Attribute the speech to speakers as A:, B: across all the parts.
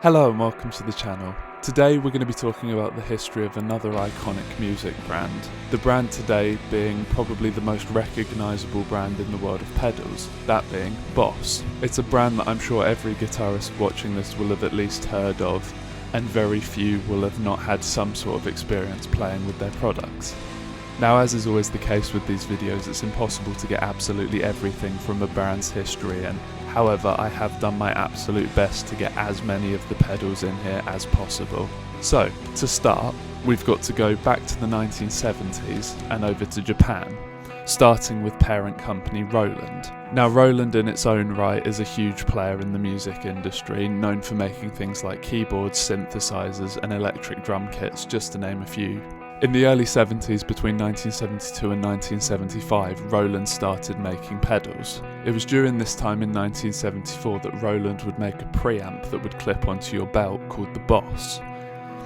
A: Hello and welcome to the channel. Today we're going to be talking about the history of another iconic music brand. The brand today being probably the most recognisable brand in the world of pedals, that being Boss. It's a brand that I'm sure every guitarist watching this will have at least heard of, and very few will have not had some sort of experience playing with their products. Now, as is always the case with these videos, it's impossible to get absolutely everything from a brand's history, and however, I have done my absolute best to get as many of the pedals in here as possible. So, to start, we've got to go back to the 1970s and over to Japan, starting with parent company Roland. Now, Roland in its own right is a huge player in the music industry, known for making things like keyboards, synthesizers, and electric drum kits, just to name a few. In the early 70s, between 1972 and 1975, Roland started making pedals. It was during this time in 1974 that Roland would make a preamp that would clip onto your belt called the Boss.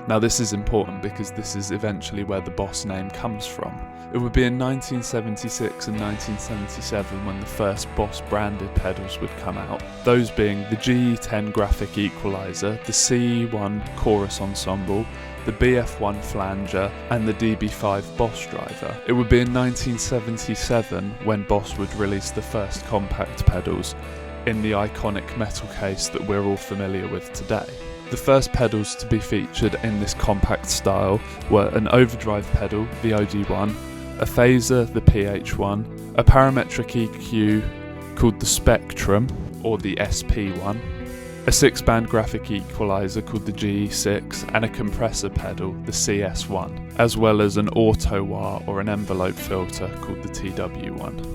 A: Now this is important because this is eventually where the Boss name comes from. It would be in 1976 and 1977 when the first Boss branded pedals would come out, those being the GE10 graphic equalizer, the CE1 chorus ensemble, the BF1 flanger, and the DB5 Boss driver. It would be in 1977 when Boss would release the first compact pedals in the iconic metal case that we're all familiar with today. The first pedals to be featured in this compact style were an overdrive pedal, the OD1, a phaser, the PH1, a parametric EQ called the Spectrum, or the SP1, a 6-band graphic equalizer called the GE6, and a compressor pedal, the CS1, as well as an auto wah or an envelope filter called the TW1.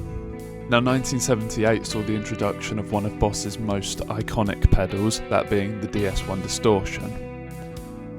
A: Now 1978 saw the introduction of one of Boss's most iconic pedals, that being the DS1 Distortion.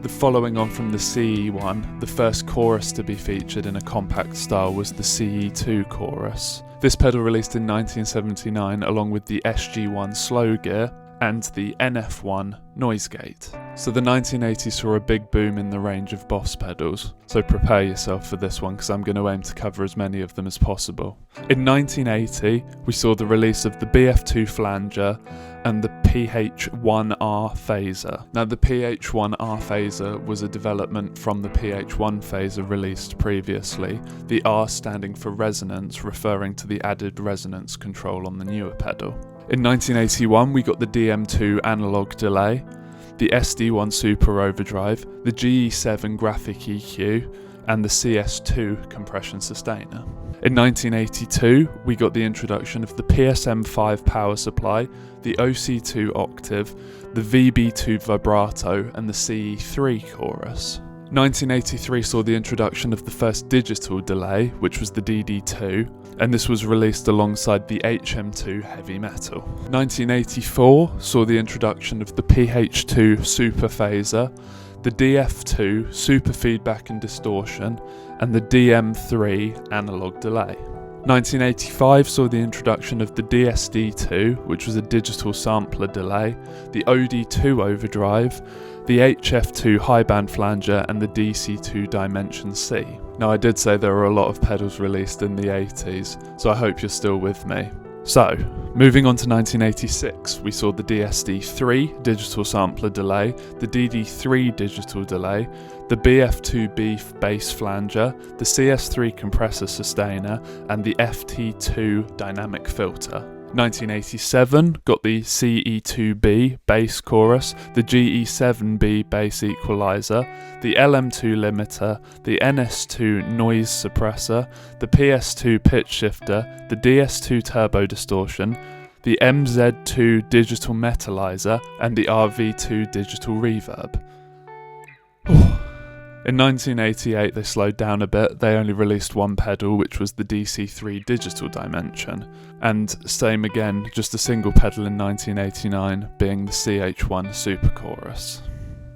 A: The following on from the CE1, the first chorus to be featured in a compact style was the CE2 chorus. This pedal released in 1979 along with the SG1 slow gear and the NF1 noise gate. So the 1980s saw a big boom in the range of Boss pedals, so prepare yourself for this one because I'm going to aim to cover as many of them as possible. In 1980 we saw the release of the BF2 flanger and the PH1R phaser. Now the PH1R phaser was a development from the PH1 phaser released previously, the R standing for resonance, referring to the added resonance control on the newer pedal. In 1981 we got the DM2 analog delay, the SD1 Super Overdrive, the GE7 graphic EQ, and the CS2 compression sustainer. In 1982 we got the introduction of the PSM5 power supply, the OC2 octave, the VB2 vibrato, and the CE3 chorus. 1983 saw the introduction of the first digital delay, which was the DD2, and this was released alongside the HM2 heavy metal. 1984 saw the introduction of the PH2 super phaser, the DF2 super feedback and distortion, and the DM3 analog delay. 1985 saw the introduction of the DSD2, which was a digital sampler delay, the OD2 overdrive, the HF2 high band flanger, and the DC2 Dimension C. Now I did say there were a lot of pedals released in the 80s, so I hope you're still with me. So, moving on to 1986, we saw the DSD3 digital sampler delay, the DD3 digital delay, the BF2B bass flanger, the CS3 compressor sustainer, and the FT2 dynamic filter. 1987 got the CE2B bass chorus, the GE7B bass equalizer, the LM2 limiter, the NS2 noise suppressor, the PS2 pitch shifter, the DS2 turbo distortion, the MZ2 digital metallizer, and the RV2 digital reverb. In 1988 they slowed down a bit, they only released one pedal, which was the DC3 digital dimension, and same again, just a single pedal in 1989, being the CH1 super chorus.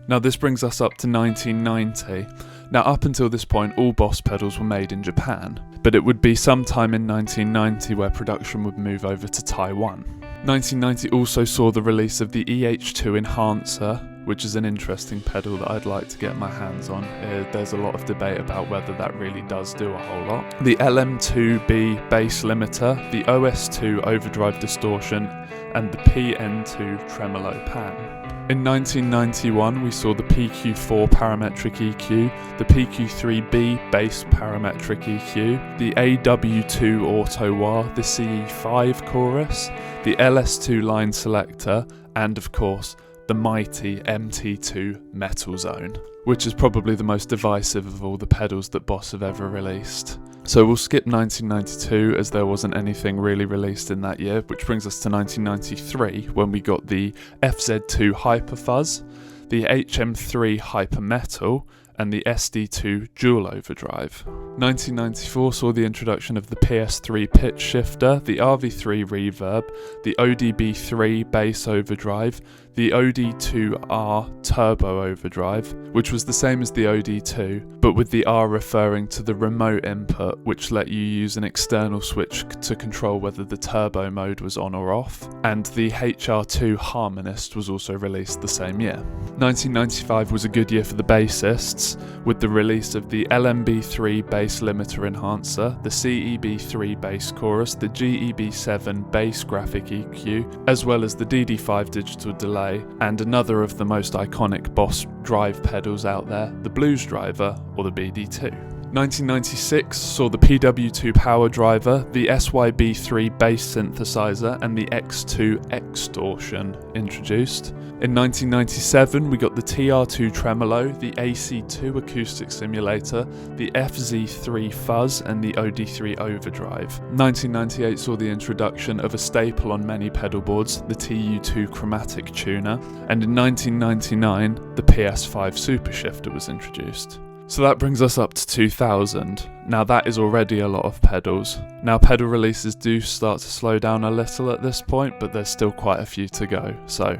A: Now this brings us up to 1990. Now up until this point all Boss pedals were made in Japan, but it would be sometime in 1990 where production would move over to Taiwan. 1990 also saw the release of the EH2 Enhancer, which is an interesting pedal that I'd like to get my hands on. There's a lot of debate about whether that really does do a whole lot. The LM2B bass limiter, the OS2 overdrive distortion, and the PN2 tremolo pan. In 1991, we saw the PQ4 parametric EQ, the PQ3B bass parametric EQ, the AW2 auto wah, the CE5 chorus, the LS2 line selector, and of course, the mighty MT2 Metal Zone, which is probably the most divisive of all the pedals that Boss have ever released. So we'll skip 1992 as there wasn't anything really released in that year, which brings us to 1993 when we got the FZ2 Hyper Fuzz, the HM3 Hyper Metal, and the SD2 Dual Overdrive. 1994 saw the introduction of the PS3 Pitch Shifter, the RV3 Reverb, the ODB3 Bass Overdrive, the OD2R Turbo Overdrive, which was the same as the OD2, but with the R referring to the remote input, which let you use an external switch to control whether the turbo mode was on or off, and the HR2 Harmonist was also released the same year. 1995 was a good year for the bassists, with the release of the LMB3 Bass Limiter Enhancer, the CEB3 Bass Chorus, the GEB7 Bass Graphic EQ, as well as the DD5 Digital Delay, and another of the most iconic Boss drive pedals out there, the Blues Driver or the BD2. 1996 saw the PW2 Power Driver, the SYB3 Bass Synthesizer, and the X2 Extortion introduced. In 1997 we got the TR2 Tremolo, the AC2 Acoustic Simulator, the FZ3 Fuzz, and the OD3 Overdrive. 1998 saw the introduction of a staple on many pedal boards, the TU2 Chromatic Tuner, and in 1999 the PS5 Super Shifter was introduced. So that brings us up to 2000. Now that is already a lot of pedals. Now pedal releases do start to slow down a little at this point, but there's still quite a few to go, so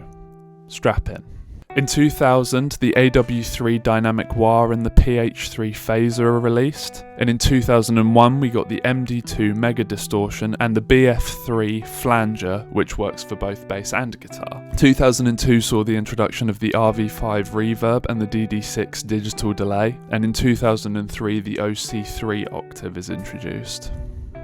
A: strap in. In 2000, the AW3 Dynamic Wah and the PH3 Phaser are released, and in 2001 we got the MD2 Mega Distortion and the BF3 Flanger, which works for both bass and guitar. 2002 saw the introduction of the RV5 Reverb and the DD6 Digital Delay, and in 2003 the OC3 Octave is introduced.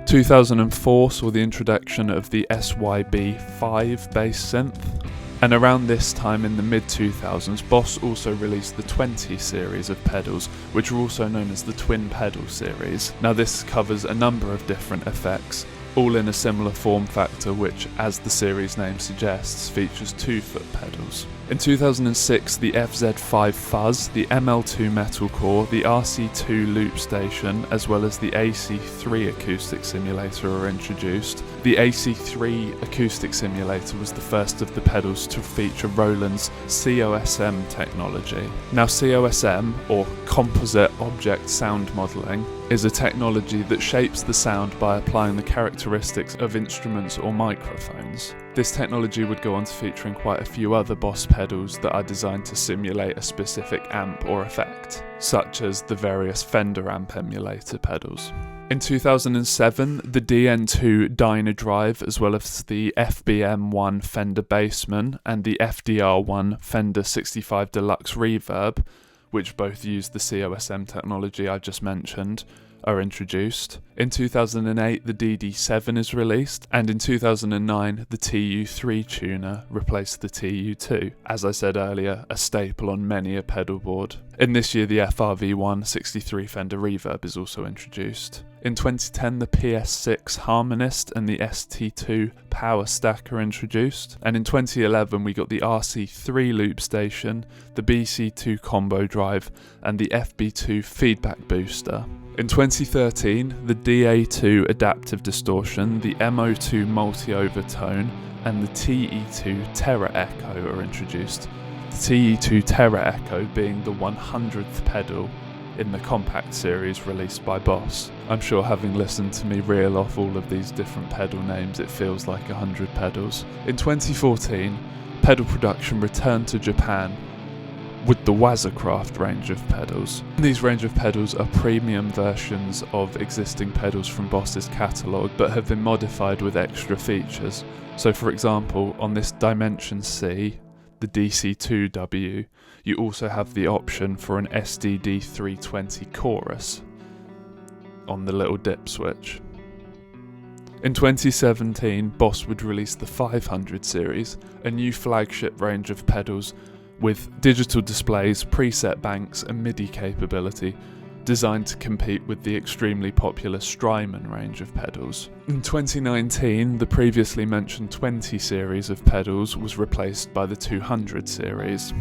A: 2004 saw the introduction of the SYB5 bass synth. And around this time in the mid-2000s, Boss also released the 20 series of pedals, which are also known as the Twin Pedal series. Now this covers a number of different effects, all in a similar form factor which, as the series name suggests, features 2-foot pedals. In 2006, the FZ5 Fuzz, the ML2 Metal Core, the RC2 Loop Station, as well as the AC3 Acoustic Simulator are introduced. The AC3 Acoustic Simulator was the first of the pedals to feature Roland's COSM technology. Now COSM, or Composite Object Sound Modelling, is a technology that shapes the sound by applying the characteristics of instruments or microphones. This technology would go on to feature in quite a few other Boss pedals that are designed to simulate a specific amp or effect, such as the various Fender amp emulator pedals. In 2007, the DN2 Dynadrive, as well as the FBM1 Fender Bassman and the FDR1 Fender 65 Deluxe Reverb, which both use the COSM technology I just mentioned, are introduced. In 2008 the DD7 is released, and in 2009 the TU3 tuner replaced the TU2, as I said earlier, a staple on many a pedal board. In this year the FRV1 63 Fender Reverb is also introduced. In 2010 the PS6 Harmonist and the ST2 Power Stack are introduced, and in 2011 we got the RC3 Loop Station, the BC2 Combo Drive, and the FB2 Feedback Booster. In 2013, the DA2 Adaptive Distortion, the MO2 Multi-Overtone, and the TE2 Terra Echo are introduced. The TE2 Terra Echo being the 100th pedal in the compact series released by Boss. I'm sure having listened to me reel off all of these different pedal names, it feels like 100 pedals. In 2014, pedal production returned to Japan with the Wazacraft range of pedals. These range of pedals are premium versions of existing pedals from Boss's catalogue, but have been modified with extra features. So for example, on this Dimension C, the DC2W, you also have the option for an SDD 320 chorus on the little dip switch. In 2017, Boss would release the 500 series, a new flagship range of pedals with digital displays, preset banks and MIDI capability, designed to compete with the extremely popular Strymon range of pedals. In 2019, the previously mentioned 20 series of pedals was replaced by the 200 series.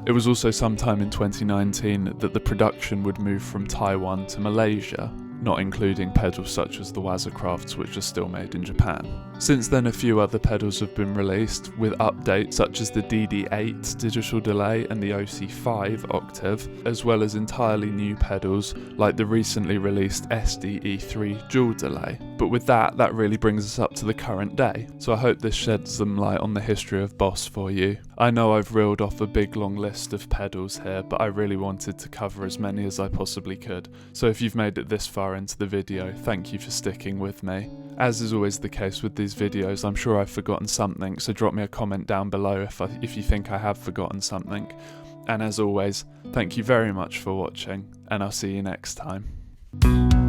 A: It was also sometime in 2019 that the production would move from Taiwan to Malaysia, not including pedals such as the Wazacrafts, which are still made in Japan. Since then, a few other pedals have been released, with updates such as the DD8 digital delay and the OC5 octave, as well as entirely new pedals like the recently released SDE3 dual delay. But with that really brings us up to the current day, so I hope this sheds some light on the history of Boss for you. I know I've reeled off a big long list of pedals here, but I really wanted to cover as many as I possibly could, so if you've made it this far into the video, thank you for sticking with me. As is always the case with these videos, I'm sure I've forgotten something, so drop me a comment down below if you think I have forgotten something. And as always, thank you very much for watching, and I'll see you next time.